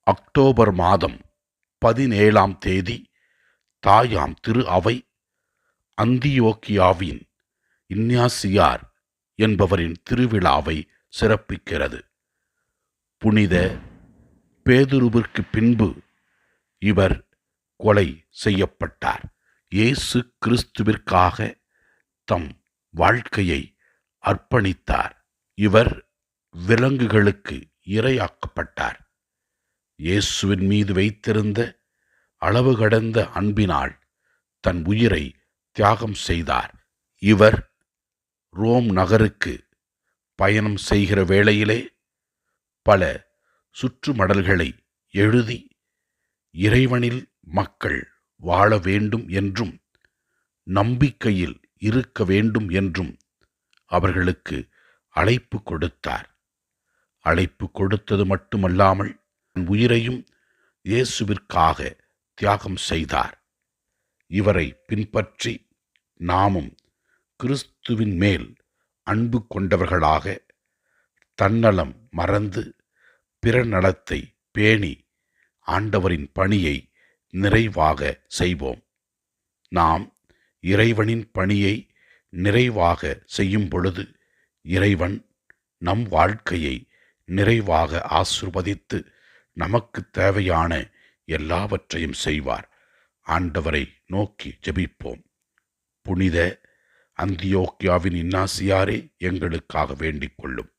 October மாதம் 17ஆம் தேதி தாயாம் திரு அவை அந்தியோக்கியாவின் இஞ்ஞாசியார் என்பவரின் திருவிழாவை சிறப்பிக்கிறது. புனித பேதுருவிற்கு பின்பு இவர் கொலை செய்யப்பட்டார். இயேசு கிறிஸ்துவிற்காக தம் வாழ்க்கையை அர்ப்பணித்தார். இவர் விலங்குகளுக்கு இரையாக்கப்பட்டார். இயேசுவின் மீது வைத்திருந்த அளவு கடந்த அன்பினால் தன் உயிரை தியாகம் செய்தார். இவர் ரோம் நகருக்கு பயணம் செய்கிற வேளையிலே பல சுற்றுமடல்களை எழுதி இறைவனில் மக்கள் வாழ வேண்டும் என்றும் நம்பிக்கையில் இருக்க வேண்டும் என்றும் அவர்களுக்கு அழைப்பு கொடுத்தார். அழைப்பு கொடுத்தது மட்டுமல்லாமல் தன் உயிரையும் இயேசுவிற்காக தியாகம் செய்தார். இவரை பின்பற்றி நாமும் கிறிஸ்துவின் மேல் அன்பு கொண்டவர்களாக தன்னலம் மறந்து பிற நலத்தை பேணி ஆண்டவரின் பணியை நிறைவாக செய்வோம். நாம் இறைவனின் பணியை நிறைவாக செய்யும் பொழுது இறைவன் நம் வாழ்க்கையை நிறைவாக ஆசீர்வதித்து நமக்கு தேவையான எல்லாவற்றையும் செய்வார். ஆண்டவரை நோக்கி ஜெபிப்போம். புனித அந்தியோக்கியாவின் இஞ்ஞாசியாரே, எங்களுக்காக வேண்டிக் கொள்ளும்.